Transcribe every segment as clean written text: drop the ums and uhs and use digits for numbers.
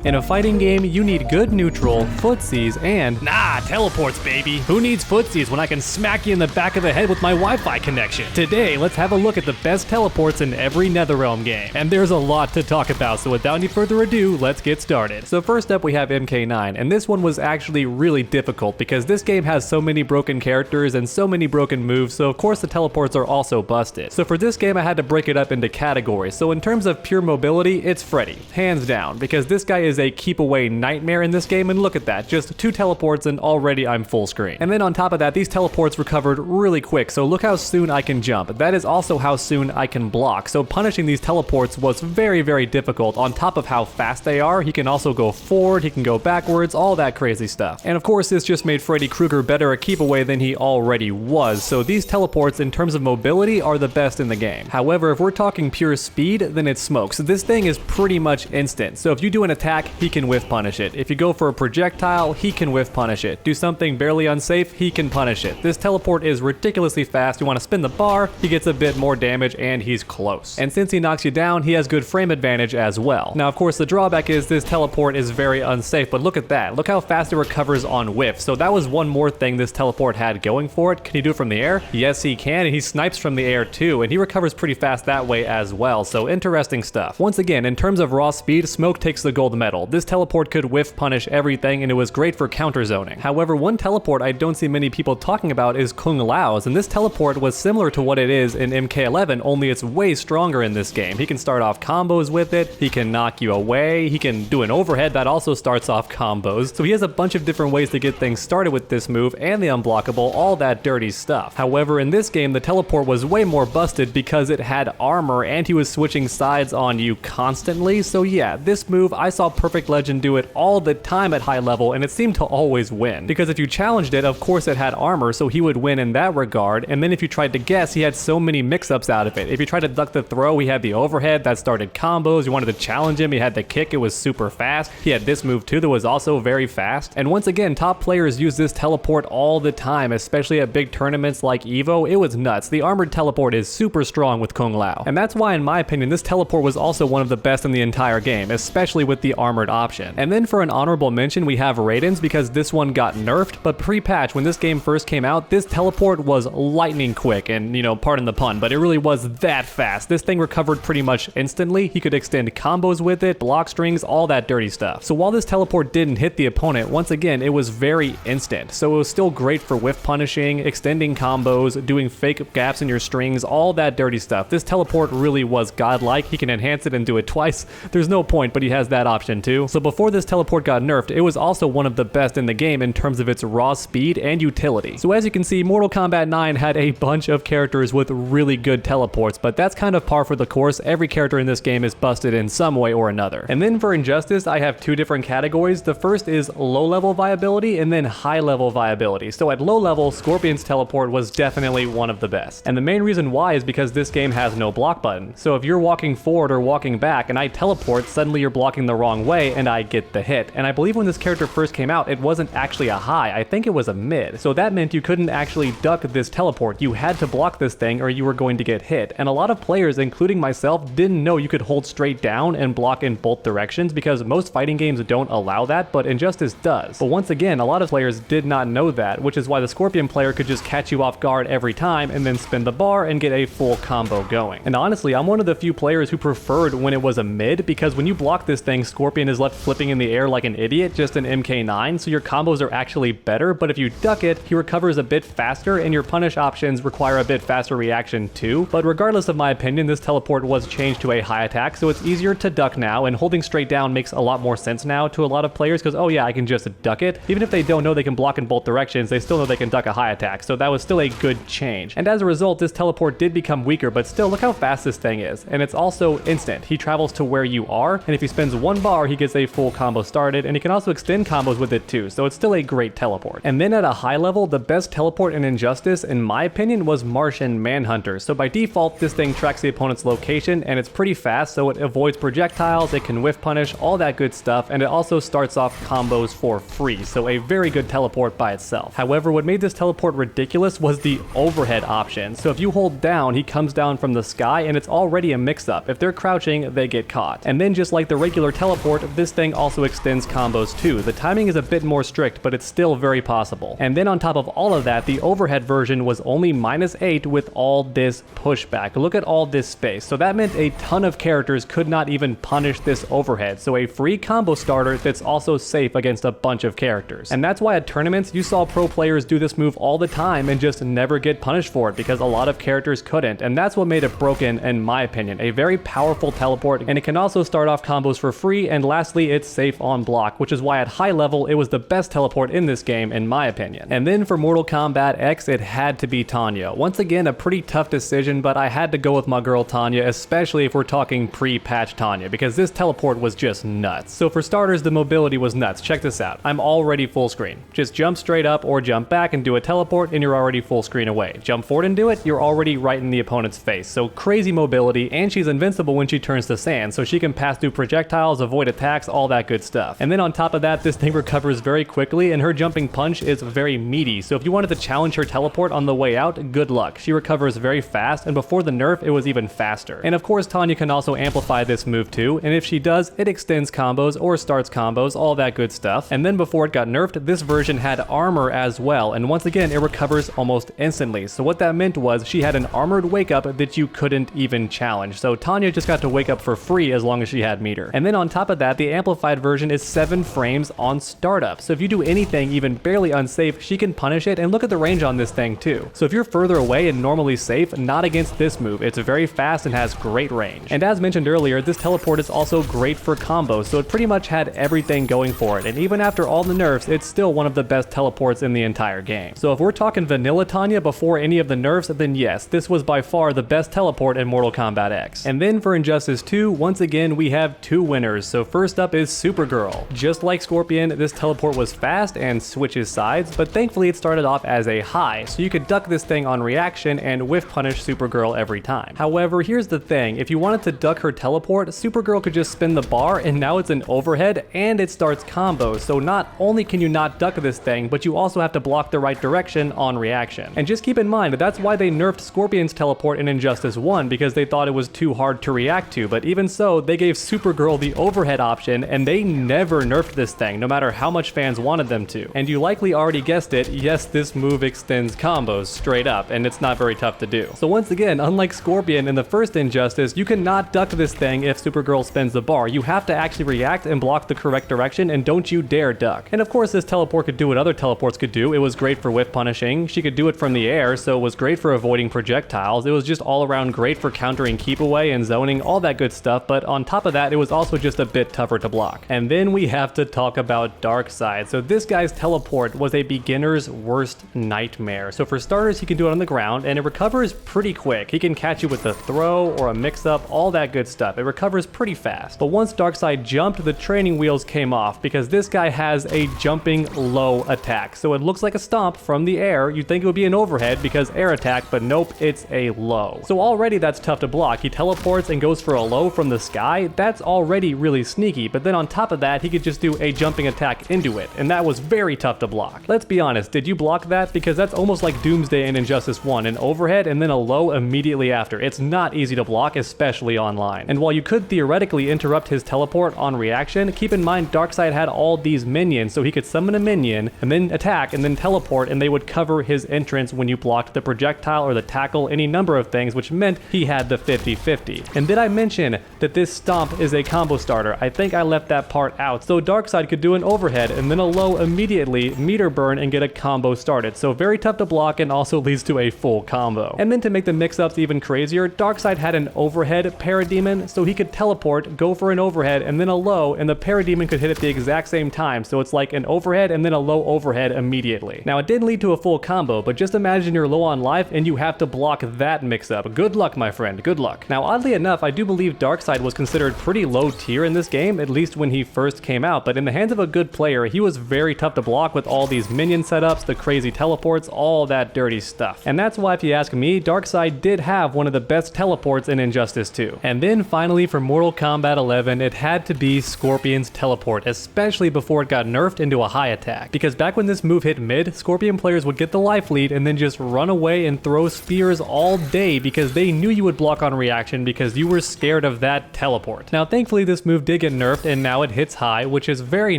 In a fighting game, you need good neutral, footsies, and teleports, baby. Who needs footsies when I can smack you in the back of the head with my Wi-Fi connection? Today, let's have a look at the best teleports in every NetherRealm game. And there's a lot to talk about, so without any further ado, let's get started. So first up we have MK9, and this one was actually really difficult because this game has so many broken characters and so many broken moves, so of course the teleports are also busted. So for this game I had to break it up into categories. So in terms of pure mobility, it's Freddy, hands down, because this guy is a keep away nightmare in this game, and look at that, just 2 teleports and already I'm full screen. And then on top of that, these teleports recovered really quick, so look how soon I can jump. That is also how soon I can block, so punishing these teleports was very, very difficult. On top of how fast they are, he can also go forward, he can go backwards, all that crazy stuff. And of course this just made Freddy Krueger better at keep away than he already was, so these teleports in terms of mobility are the best in the game. However, if we're talking pure speed, then it's smokes. This thing is pretty much instant, so if you do an attack, he can whiff punish it. If you go for a projectile, he can whiff punish it. Do something barely unsafe, he can punish it. This teleport is ridiculously fast. You want to spin the bar, he gets a bit more damage and he's close. And since he knocks you down, he has good frame advantage as well. Now of course the drawback is this teleport is very unsafe, but look at that. Look how fast it recovers on whiff. So that was one more thing this teleport had going for it. Can he do it from the air? Yes he can, and he snipes from the air too, and he recovers pretty fast that way as well, so interesting stuff. Once again, in terms of raw speed, Smoke takes the gold medal. This teleport could whiff punish everything, and it was great for counter zoning. However, one teleport I don't see many people talking about is Kung Lao's, and this teleport was similar to what it is in MK11, only it's way stronger in this game. He can start off combos with it, he can knock you away, he can do an overhead that also starts off combos, so he has a bunch of different ways to get things started with this move, and the unblockable, all that dirty stuff. However, in this game, the teleport was way more busted because it had armor, and he was switching sides on you constantly, so yeah, this move, I saw Perfect Legend do it all the time at high level, and it seemed to always win. Because if you challenged it, of course it had armor, so he would win in that regard, and then if you tried to guess, he had so many mix-ups out of it. If you tried to duck the throw, he had the overhead that started combos. You wanted to challenge him, he had the kick, it was super fast. He had this move too that was also very fast. And once again, top players use this teleport all the time, especially at big tournaments like EVO. It was nuts. The armored teleport is super strong with Kung Lao. And that's why, in my opinion, this teleport was also one of the best in the entire game, especially with the armored option. And then for an honorable mention, we have Raiden's, because this one got nerfed, but pre-patch, when this game first came out, this teleport was lightning quick, and you know, pardon the pun, but it really was that fast. This thing recovered pretty much instantly. He could extend combos with it, block strings, all that dirty stuff. So while this teleport didn't hit the opponent, once again, it was very instant. So it was still great for whiff punishing, extending combos, doing fake gaps in your strings, all that dirty stuff. This teleport really was godlike. He can enhance it and do it twice. There's no point, but he has that option too. So before this teleport got nerfed, it was also one of the best in the game in terms of its raw speed and utility. So as you can see, Mortal Kombat 9 had a bunch of characters with really good teleports, but that's kind of par for the course. Every character in this game is busted in some way or another. And then for Injustice, I have 2 different categories. The first is low level viability and then high level viability. So at low level, Scorpion's teleport was definitely one of the best. And the main reason why is because this game has no block button. So if you're walking forward or walking back and I teleport, suddenly you're blocking the wrong way and I get the hit. And I believe when this character first came out, it wasn't actually a high. I think it was a mid. So that meant you couldn't actually duck this teleport. You had to block this thing or you were going to get hit. And a lot of players, including myself, didn't know you could hold straight down and block in both directions because most fighting games don't allow that, but Injustice does. But once again, a lot of players did not know that, which is why the Scorpion player could just catch you off guard every time and then spin the bar and get a full combo going. And honestly, I'm one of the few players who preferred when it was a mid, because when you block this thing, Scorpion is left flipping in the air like an idiot, just an MK9, so your combos are actually better, but if you duck it, he recovers a bit faster and your punish options require a bit faster reaction too. But regardless of my opinion, this teleport was changed to a high attack, so it's easier to duck now, and holding straight down makes a lot more sense now to a lot of players because, oh yeah, I can just duck it. Even if they don't know they can block in both directions, they still know they can duck a high attack, so that was still a good change. And as a result, this teleport did become weaker, but still, look how fast this thing is. And it's also instant. He travels to where you are, and if he spends one bar, he gets a full combo started, and he can also extend combos with it too, so it's still a great teleport. And then at a high level, the best teleport in Injustice, in my opinion, was Martian Manhunter. So by default, this thing tracks the opponent's location, and it's pretty fast, so it avoids projectiles, it can whiff punish, all that good stuff, and it also starts off combos for free, so a very good teleport by itself. However, what made this teleport ridiculous was the overhead option. So if you hold down, he comes down from the sky, and it's already a mix-up. If they're crouching, they get caught. And then just like the regular teleport, teleport, this thing also extends combos too. The timing is a bit more strict, but it's still very possible. And then on top of all of that, the overhead version was only -8 with all this pushback. Look at all this space. So that meant a ton of characters could not even punish this overhead. So a free combo starter that's also safe against a bunch of characters. And that's why at tournaments, you saw pro players do this move all the time and just never get punished for it because a lot of characters couldn't. And that's what made it broken in my opinion. A very powerful teleport, and it can also start off combos for free, and lastly, it's safe on block, which is why at high level, it was the best teleport in this game in my opinion. And then for Mortal Kombat X, it had to be Tanya. Once again, a pretty tough decision, but I had to go with my girl Tanya, especially if we're talking pre-patch Tanya, because this teleport was just nuts. So for starters, the mobility was nuts. Check this out. I'm already full screen. Just jump straight up or jump back and do a teleport and you're already full screen away. Jump forward and do it, you're already right in the opponent's face. So crazy mobility, and she's invincible when she turns to sand, so she can pass through projectiles, avoid attacks, all that good stuff. And then on top of that, this thing recovers very quickly and her jumping punch is very meaty. So if you wanted to challenge her teleport on the way out, good luck. She recovers very fast, and before the nerf, it was even faster. And of course, Tanya can also amplify this move too, and if she does, it extends combos or starts combos, all that good stuff. And then before it got nerfed, this version had armor as well, and once again, it recovers almost instantly. So what that meant was she had an armored wake up that you couldn't even challenge. So Tanya just got to wake up for free as long as she had meter. And then on top of that, the amplified version is 7 frames on startup. So if you do anything even barely unsafe, she can punish it, and look at the range on this thing too. So if you're further away and normally safe, not against this move. It's very fast and has great range. And as mentioned earlier, this teleport is also great for combos, so it pretty much had everything going for it. And even after all the nerfs, it's still one of the best teleports in the entire game. So if we're talking vanilla Tanya before any of the nerfs, then yes, this was by far the best teleport in Mortal Kombat X. And then for Injustice 2, once again, we have 2 winners. So first up is Supergirl. Just like Scorpion, this teleport was fast and switches sides, but thankfully it started off as a high, so you could duck this thing on reaction and whiff punish Supergirl every time. However, here's the thing, if you wanted to duck her teleport, Supergirl could just spin the bar and now it's an overhead and it starts combos, so not only can you not duck this thing, but you also have to block the right direction on reaction. And just keep in mind that that's why they nerfed Scorpion's teleport in Injustice 1, because they thought it was too hard to react to, but even so, they gave Supergirl the overhead option and they never nerfed this thing, no matter how much fans wanted them to. And you likely already guessed it, yes, this move extends combos straight up, and it's not very tough to do. So once again, unlike Scorpion in the first Injustice, you cannot duck this thing if Supergirl spins the bar. You have to actually react and block the correct direction, and don't you dare duck. And of course, this teleport could do what other teleports could do. It was great for whiff punishing. She could do it from the air, so it was great for avoiding projectiles. It was just all around great for countering keep away and zoning, all that good stuff, but on top of that, it was also just a bit tougher to block. And then we have to talk about Darkseid. So this guy's teleport was a beginner's worst nightmare. So for starters, he can do it on the ground, and it recovers pretty quick. He can catch you with a throw or a mix-up, all that good stuff. It recovers pretty fast. But once Darkseid jumped, the training wheels came off, because this guy has a jumping low attack. So it looks like a stomp from the air. You'd think it would be an overhead because air attack, but nope, it's a low. So already that's tough to block. He teleports and goes for a low from the sky. That's already really sneaky, but then on top of that, he could just do a jumping attack into it, and that was very tough to block. Let's be honest, did you block that? Because that's almost like Doomsday in Injustice 1, an overhead and then a low immediately after. It's not easy to block, especially online. And while you could theoretically interrupt his teleport on reaction, keep in mind Darkseid had all these minions, so he could summon a minion and then attack and then teleport, and they would cover his entrance when you blocked the projectile or the tackle, any number of things, which meant he had the 50-50. And did I mention that this stomp is a combo starter? I think I left that part out. So Darkseid could do an overhead and then a low immediately, meter burn, and get a combo started. So very tough to block and also leads to a full combo. And then to make the mix-ups even crazier, Darkseid had an overhead parademon, so he could teleport, go for an overhead and then a low, and the parademon could hit at the exact same time. So it's like an overhead and then a low overhead immediately. Now it didn't lead to a full combo, but just imagine you're low on life and you have to block that mix-up. Good luck, my friend, good luck. Now oddly enough, I do believe Darkseid was considered pretty low tier in this game, at least when he first came out, but in the hands of a good player, he was very tough to block with all these minion setups, the crazy teleports, all that dirty stuff. And that's why, if you ask me, Darkseid did have one of the best teleports in Injustice 2. And then finally for Mortal Kombat 11, it had to be Scorpion's teleport, especially before it got nerfed into a high attack. Because back when this move hit mid, Scorpion players would get the life lead and then just run away and throw spears all day because they knew you would block on reaction because you were scared of that teleport. Now thankfully this move did get nerfed and now it hits high, which is very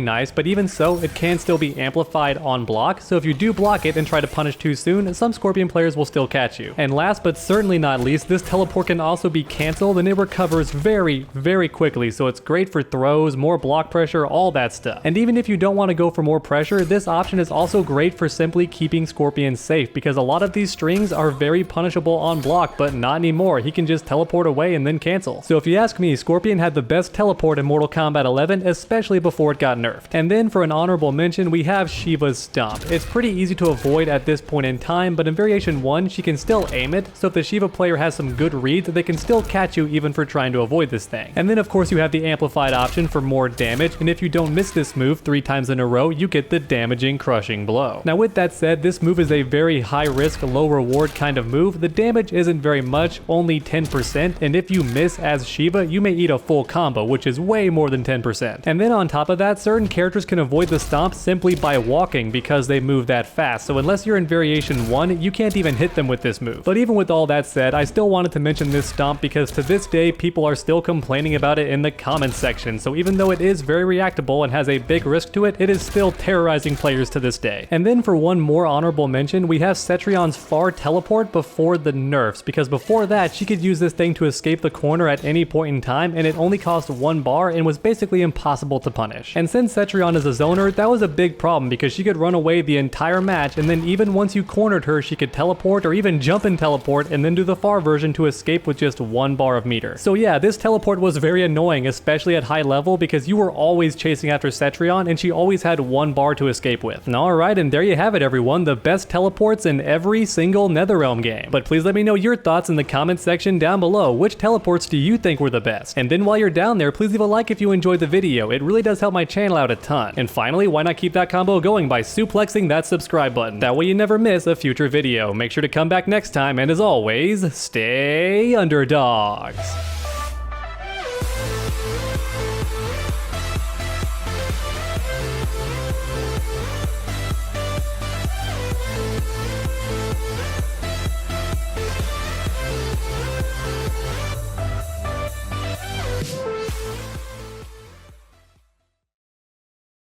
nice, but even so, it can still be amplified on block, so if you do block it and try to punish too soon, some Scorpion players will still catch you. And last but certainly not least, this teleport can also be cancelled and it recovers very, very quickly, so it's great for throws, more block pressure, all that stuff. And even if you don't want to go for more pressure, this option is also great for simply keeping Scorpion safe, because a lot of these strings are very punishable on block, but not anymore. He can just teleport away and then cancel. So if you ask me, Scorpion had the best teleport in Mortal Kombat 11, especially before it got nerfed. And then for an honorable mention, we have Shiva's Stomp. It's pretty easy to avoid at this point in time, but in Variation 1, she can still aim it, so if the Shiva player has some good reads, they can still catch you even for trying to avoid this thing. And then of course you have the amplified option for more damage, and if you don't miss this move 3 times in a row, you get the damaging crushing blow. Now with that said, this move is a very high risk, low reward kind of move. The damage isn't very much, only 10%, and if you miss as Shiva, you may eat a full combo, which is way more than 10%. And then on top of that, certain characters can avoid the stomp simply by walking because they move that fast, so unless you're in Variation 1, you can't even hit them with this move. But even with all that said, I still wanted to mention this stomp because to this day, people are still complaining about it in the comments section, so even though it is very reactable and has a big risk to it, it is still terrorizing players to this day. And then for one more honorable mention, we have Cetrion's far teleport before the nerfs, because before that, she could use this thing to escape the corner at any point in time, and it only cost 1 bar and was basically impossible to punish. And since Cetrion is a zoner, that was a big problem because she could run away the entire match, and then even once you cornered her, she could teleport or even jump and teleport and then do the far version to escape with just 1 bar of meter. So yeah, this teleport was very annoying, especially at high level, because you were always chasing after Cetrion and she always had 1 bar to escape with. Alright, and there you have it everyone, the best teleports in every single NetherRealm game. But please let me know your thoughts in the comments section down below. Which teleports do you think were the best? And then while you're down there, please leave a like if you enjoyed the video. It really does help my channel out a ton. And finally, why not keep that combo going by suplexing that subscribe button? That way you never miss a future video. Make sure to come back next time, and as always, stay underdogs.